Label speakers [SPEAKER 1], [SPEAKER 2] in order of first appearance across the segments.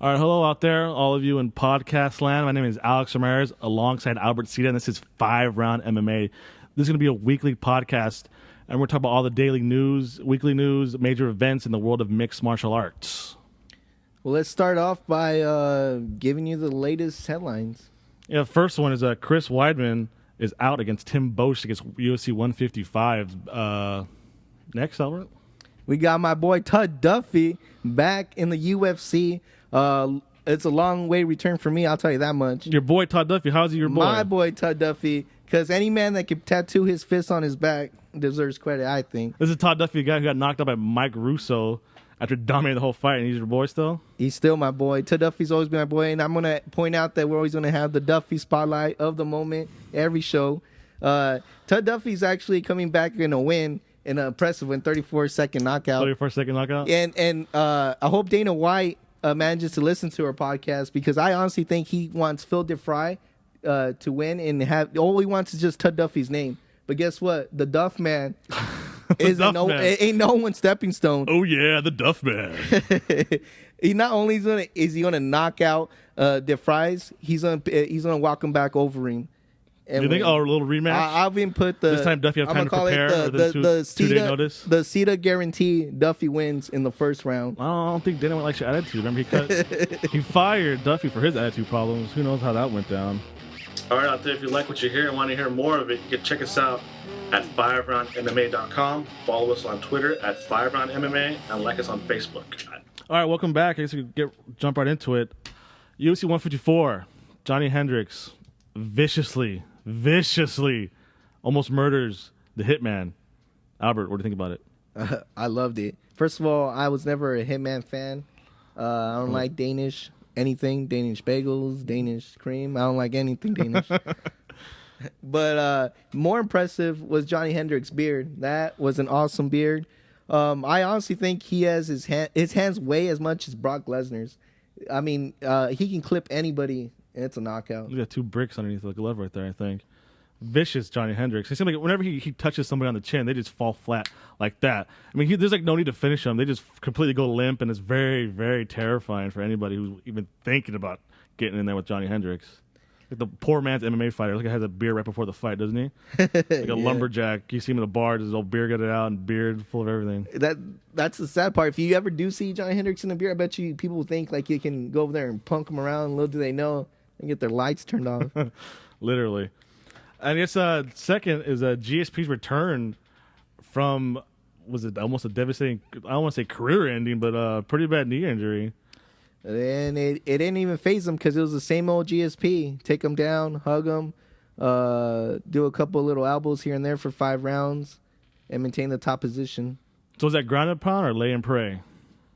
[SPEAKER 1] All right, hello out there, all of you in podcast land. My name is Alex Ramirez, alongside Albert Cita, and this is 5-Round MMA. This is going to be a weekly podcast, and we're talking about all the daily news, weekly news, major events in the world of mixed martial arts.
[SPEAKER 2] Well, let's start off by giving you the latest headlines.
[SPEAKER 1] Yeah, the first one is Chris Weidman is out against Tim Boetsch against UFC 155. Next, Albert?
[SPEAKER 2] We got my boy Todd Duffee back in the UFC. It's a long way return for me, I'll tell you that much.
[SPEAKER 1] Your boy Todd Duffee, how's he your boy?
[SPEAKER 2] My boy Todd Duffee, because any man that can tattoo his fist on his back deserves credit, I think.
[SPEAKER 1] This is Todd Duffee, the guy who got knocked out by Mike Russo after dominating the whole fight, and he's your boy still?
[SPEAKER 2] He's still my boy. Todd Duffee's always been my boy, and I'm going to point out that we're always going to have the Duffee spotlight of the moment every show. Todd Duffee's actually coming back in a win, in an impressive win, 34-second knockout.
[SPEAKER 1] 34-second knockout?
[SPEAKER 2] And I hope Dana White manages to listen to our podcast, because I honestly think he wants Phil DeFry to win, and all he wants is just Todd Duffee's name. But guess what? The Duff Man ain't no one's stepping stone.
[SPEAKER 1] Oh yeah, the Duff Man.
[SPEAKER 2] He not only is he gonna knock out DeFries, he's gonna walk him back over him.
[SPEAKER 1] And you think a little rematch?
[SPEAKER 2] I'll even put
[SPEAKER 1] this time Duffy have time to prepare. The two-day notice.
[SPEAKER 2] The Cita guarantee Duffy wins in the first round.
[SPEAKER 1] I don't think Dana White likes your attitude. Remember, he fired Duffy for his attitude problems. Who knows how that went down? All right, out there, if you like what you hear and want to hear more of it, you can check us out at FiveRoundMMA.com. Follow us on Twitter at FiveRoundMMA, and like us on Facebook. All right, welcome back. I guess we can jump right into it. UFC 154, Johny Hendricks viciously almost murders the Hitman. Albert, what do you think about it?
[SPEAKER 2] I loved it. First of all, I was never a Hitman fan. I don't like Danish bagels, Danish cream. I don't like anything Danish. But more impressive was Johny Hendricks' beard. That was an awesome beard. I honestly think he has his hands weigh as much as Brock Lesnar's. I mean, he can clip anybody, and it's a knockout.
[SPEAKER 1] You got 2 bricks underneath the glove right there, I think. Vicious Johny Hendricks. It seems like whenever he touches somebody on the chin, they just fall flat like that. I mean, there's like no need to finish them. They just completely go limp, and it's very, very terrifying for anybody who's even thinking about getting in there with Johny Hendricks. Like the poor man's MMA fighter. Like he has a beer right before the fight, doesn't he? Like a lumberjack. You see him in the bar, his old beer got it out, and beard full of everything.
[SPEAKER 2] That's the sad part. If you ever do see Johny Hendricks in a beer, I bet you people think like you can go over there and punk him around. Little do they know, and get their lights turned off.
[SPEAKER 1] Literally. I guess second is GSP's return from, was it almost a devastating, I don't want to say career ending, but a pretty bad knee injury.
[SPEAKER 2] And it didn't even faze him, because it was the same old GSP. Take him down, hug him, do a couple little elbows here and there for 5 rounds, and maintain the top position.
[SPEAKER 1] So is that ground and pound or lay and pray?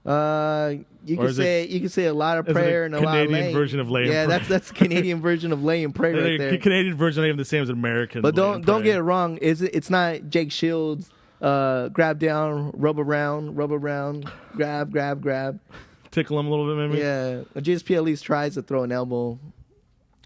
[SPEAKER 2] You can say a lot of prayer and a lot of lay.
[SPEAKER 1] Canadian version of lay and pray.
[SPEAKER 2] Yeah, that's the Canadian version of lay and pray right there.
[SPEAKER 1] The Canadian version ain't the same as American.
[SPEAKER 2] But don't get it wrong. It's not Jake Shields. Grab down, rub around, grab.
[SPEAKER 1] Tickle him a little bit, maybe.
[SPEAKER 2] Yeah, GSP at least tries to throw an elbow.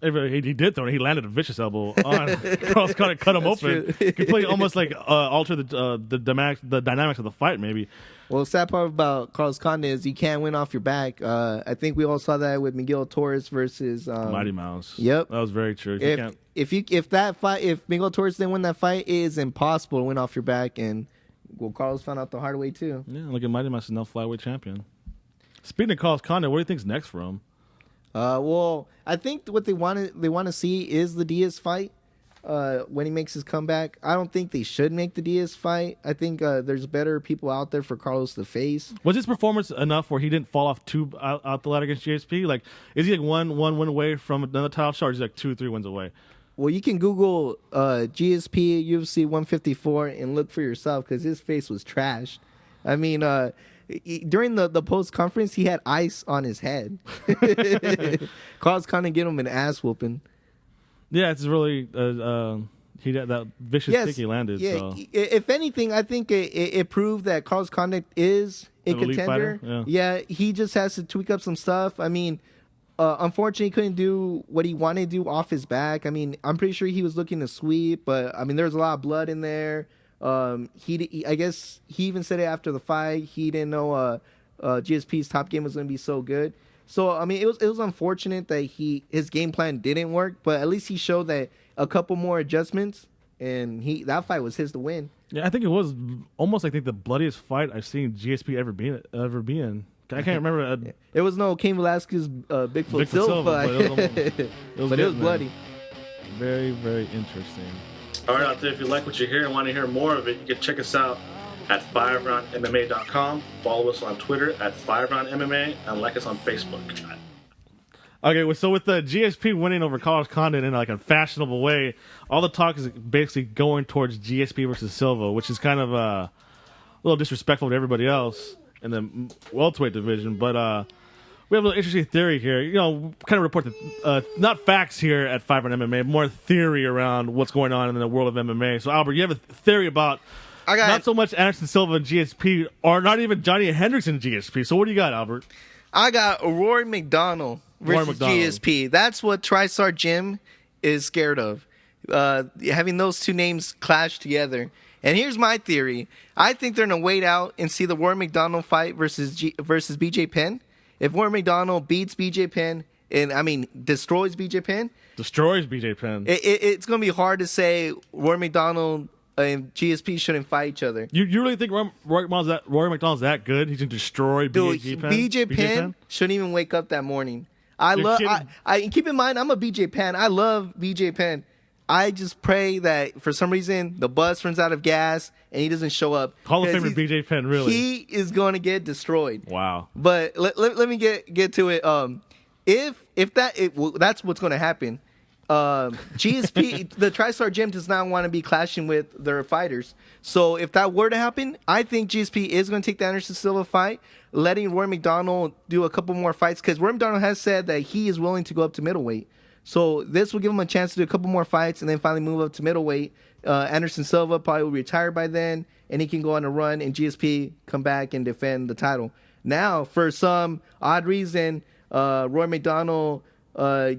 [SPEAKER 1] He did throw it. He landed a vicious elbow on Carlos Condit, cut him open. Completely, almost like alter the dynamics of the fight, maybe.
[SPEAKER 2] Well, the sad part about Carlos Condit is you can't win off your back. I think we all saw that with Miguel Torres versus
[SPEAKER 1] Mighty Mouse.
[SPEAKER 2] Yep,
[SPEAKER 1] that was very true.
[SPEAKER 2] If Miguel Torres didn't win that fight, it is impossible to win off your back. And Carlos found out the hard way too.
[SPEAKER 1] Yeah, look at Mighty Mouse is now flyweight champion. Speaking of Carlos Condit, what do you think's next for him?
[SPEAKER 2] Well, I think what they want to see is the Diaz fight when he makes his comeback. I don't think they should make the Diaz fight. I think there's better people out there for Carlos to face.
[SPEAKER 1] Was his performance enough where he didn't fall off out the ladder against GSP? Like, is he like one win away from another title shot, or is he like 2-3 wins away?
[SPEAKER 2] Well, you can Google GSP UFC 154 and look for yourself, because his face was trashed. I mean, during the post conference, he had ice on his head. Carlos kind of get him an ass whooping.
[SPEAKER 1] Yeah, it's really he had that vicious kick he landed.
[SPEAKER 2] Yeah,
[SPEAKER 1] so.
[SPEAKER 2] If anything, I think it proved that Carlos Condit is a contender. Yeah, he just has to tweak up some stuff. I mean, unfortunately, he couldn't do what he wanted to do off his back. I mean, I'm pretty sure he was looking to sweep, but I mean, there's a lot of blood in there. I guess he even said it after the fight. He didn't know GSP's top game was going to be so good. So I mean, it was unfortunate that his game plan didn't work, but at least he showed that a couple more adjustments, and that fight was his to win.
[SPEAKER 1] Yeah, I think it was almost like the bloodiest fight I've seen GSP ever be in. I can't remember.
[SPEAKER 2] It was no Cain Velasquez Bigfoot Silva, but it was bloody.
[SPEAKER 1] Very, very interesting.
[SPEAKER 3] All right, out there, if you like what you hear and want to hear more of it, you can check us out at FiveRoundMMA.com. Follow us on Twitter at FiveRoundMMA and like us on Facebook.
[SPEAKER 1] Okay, so with the GSP winning over Carlos Condit in like a fashionable way, all the talk is basically going towards GSP versus Silva, which is kind of a little disrespectful to everybody else in the welterweight division. But we have a little interesting theory here. You know, kind of report not facts here at FiveRoundMMA, more theory around what's going on in the world of MMA. So Albert, you have a theory about not so much Anderson Silva and GSP, or not even Johny Hendricks and GSP. So what do you got, Albert?
[SPEAKER 2] I got Rory McDonald versus GSP. That's what TriStar Gym is scared of. Having those two names clash together. And here's my theory. I think they're going to wait out and see the Rory McDonald fight versus BJ Penn. If Rory McDonald beats BJ Penn, destroys BJ Penn. It's going to be hard to say Rory McDonald and GSP shouldn't fight each other.
[SPEAKER 1] You really think Rory McDonald's that good? He can destroy BJ Penn?
[SPEAKER 2] BJ Penn shouldn't even wake up that morning. Keep in mind, I'm a BJ Penn. I love BJ Penn. I just pray that for some reason the bus runs out of gas and he doesn't show up.
[SPEAKER 1] Hall of Famer BJ Penn, really?
[SPEAKER 2] He is going to get destroyed.
[SPEAKER 1] Wow.
[SPEAKER 2] But let me get to it. That's what's going to happen. GSP, the TriStar Gym does not want to be clashing with their fighters. So if that were to happen, I think GSP is going to take the Anderson Silva fight, letting Rory McDonald do a couple more fights, because Rory McDonald has said that he is willing to go up to middleweight. So this will give him a chance to do a couple more fights and then finally move up to middleweight. Anderson Silva probably will retire by then, and he can go on a run, and GSP come back and defend the title. Now, for some odd reason, Rory McDonald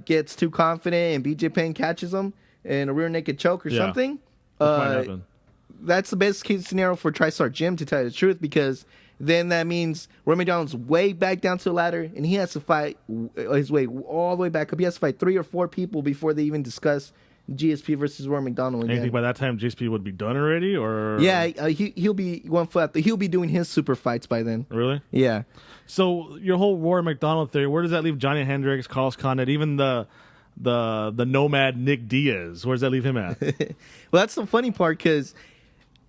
[SPEAKER 2] gets too confident and BJ Penn catches him in a rear naked choke or something. That's the best case scenario for TriStar Gym, to tell you the truth, because then that means Rory McDonald's way back down to the ladder, and he has to fight his way all the way back up. He has to fight 3 or 4 people before they even discuss GSP versus Rory McDonald again.
[SPEAKER 1] And you think by that time GSP would be done already, or
[SPEAKER 2] he'll be one foot. He'll be doing his super fights by then.
[SPEAKER 1] Really?
[SPEAKER 2] Yeah.
[SPEAKER 1] So your whole Rory McDonald theory, where does that leave Johny Hendricks, Carlos Condit, even the nomad Nick Diaz? Where does that leave him at?
[SPEAKER 2] Well, that's the funny part, because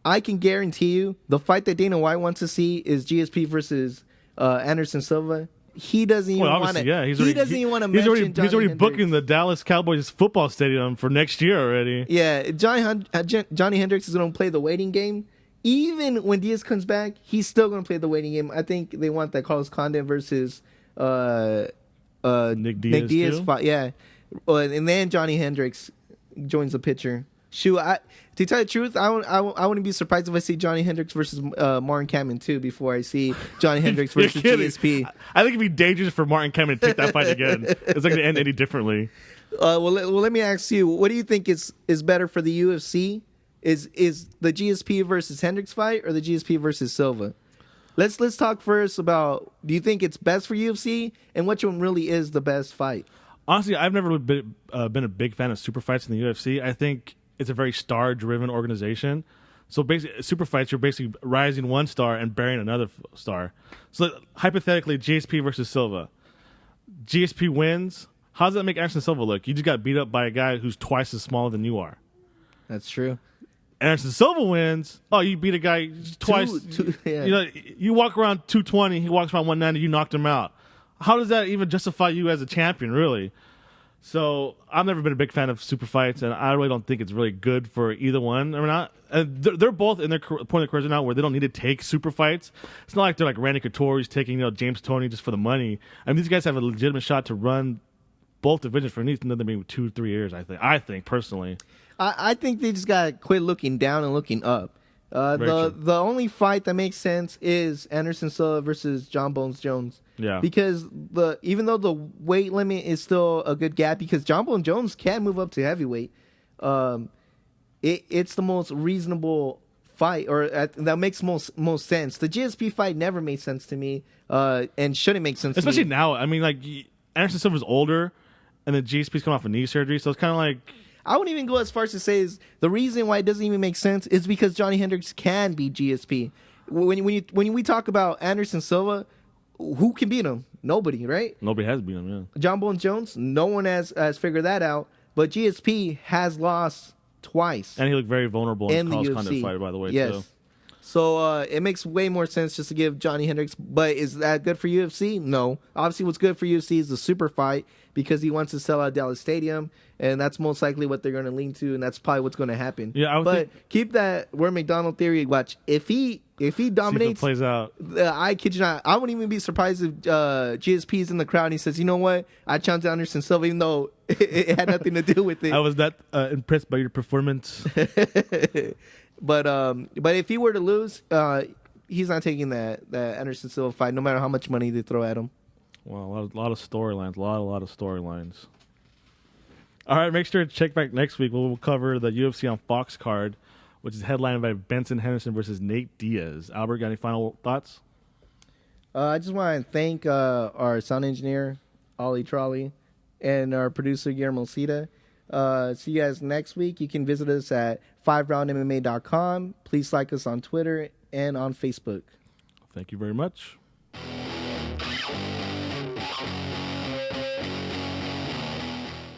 [SPEAKER 2] I can guarantee you the fight that Dana White wants to see is GSP versus Anderson Silva. He doesn't even want to. Yeah, he doesn't even want to mention.
[SPEAKER 1] He's already booking the Dallas Cowboys football stadium for next year already.
[SPEAKER 2] Yeah, Johny Hendricks is going to play the waiting game. Even when Diaz comes back, he's still going to play the waiting game. I think they want that Carlos Condit versus
[SPEAKER 1] Nick Diaz
[SPEAKER 2] fight. Yeah, and then Johny Hendricks joins the picture. Shoot, to tell you the truth, I wouldn't be surprised if I see Johny Hendricks versus Martin Kamen too before I see Johny Hendricks versus GSP.
[SPEAKER 1] I think it'd be dangerous for Martin Kamen to take that fight again. It's not going to end any differently.
[SPEAKER 2] Well, let me ask you, what do you think is better for the UFC? Is the GSP versus Hendricks fight, or the GSP versus Silva? Let's talk first about, do you think it's best for UFC, and which one really is the best fight?
[SPEAKER 1] Honestly, I've never been a big fan of super fights in the UFC. I think it's a very star-driven organization. So basically, super fights, you're basically rising one star and burying another star. So hypothetically, GSP versus Silva. GSP wins. How does that make Anderson Silva look? You just got beat up by a guy who's twice as small than you are.
[SPEAKER 2] That's true.
[SPEAKER 1] Anderson Silva wins. Oh, you beat a guy twice.
[SPEAKER 2] Yeah.
[SPEAKER 1] You walk around 220, he walks around 190, you knocked him out. How does that even justify you as a champion, really? So I've never been a big fan of super fights, and I really don't think it's really good for either one. I mean, they're both in their point of their careers now where they don't need to take super fights. It's not like they're like Randy Couture, who's taking James Toney just for the money. I mean, these guys have a legitimate shot to run both divisions for at least another maybe 2-3 years. I think personally.
[SPEAKER 2] I think they just gotta quit looking down and looking up. The only fight that makes sense is Anderson Silva versus John Bones Jones.
[SPEAKER 1] Yeah.
[SPEAKER 2] Because even though the weight limit is still a good gap, because John Bones Jones can move up to heavyweight, it's the most reasonable fight, or that makes most sense. The GSP fight never made sense to me, and shouldn't make sense.
[SPEAKER 1] Especially
[SPEAKER 2] to me.
[SPEAKER 1] now. I mean, like Anderson Silva's older, and the GSP's coming off a knee surgery, so it's kind of like.
[SPEAKER 2] I wouldn't even go as far as to say is the reason why it doesn't even make sense is because Johny Hendricks can be GSP. When we talk about Anderson Silva, who can beat him? Nobody, right?
[SPEAKER 1] Nobody has beat him. Yeah.
[SPEAKER 2] John Bones Jones, no one has figured that out. But GSP has lost twice.
[SPEAKER 1] And he looked very vulnerable in the Carlos Condit fight, by the way.
[SPEAKER 2] Yes.
[SPEAKER 1] Too.
[SPEAKER 2] So it makes way more sense just to give Johny Hendricks. But is that good for UFC? No. Obviously, what's good for UFC is the super fight because he wants to sell out Dallas Stadium, and that's most likely what they're going to lean to, and that's probably what's going to happen.
[SPEAKER 1] Yeah,
[SPEAKER 2] but keep that Word McDonald theory. Watch if he dominates,
[SPEAKER 1] plays out.
[SPEAKER 2] I kid you not. I wouldn't even be surprised if GSP is in the crowd and he says, "You know what? I challenged Anderson Silva, even though it had nothing to do with it."
[SPEAKER 1] I was that impressed by your performance.
[SPEAKER 2] But if he were to lose, he's not taking that Anderson Silva fight, no matter how much money they throw at him.
[SPEAKER 1] Well, a lot of storylines. A lot of storylines. All right, make sure to check back next week. We'll cover the UFC on Fox card, which is headlined by Benson Henderson versus Nate Diaz. Albert, got any final thoughts?
[SPEAKER 2] I just want to thank our sound engineer, Ollie Trolley, and our producer, Guillermo Cita. See you guys next week. You can visit us at FiveRoundMMA.com. Please like us on Twitter and on Facebook.
[SPEAKER 1] Thank you very much.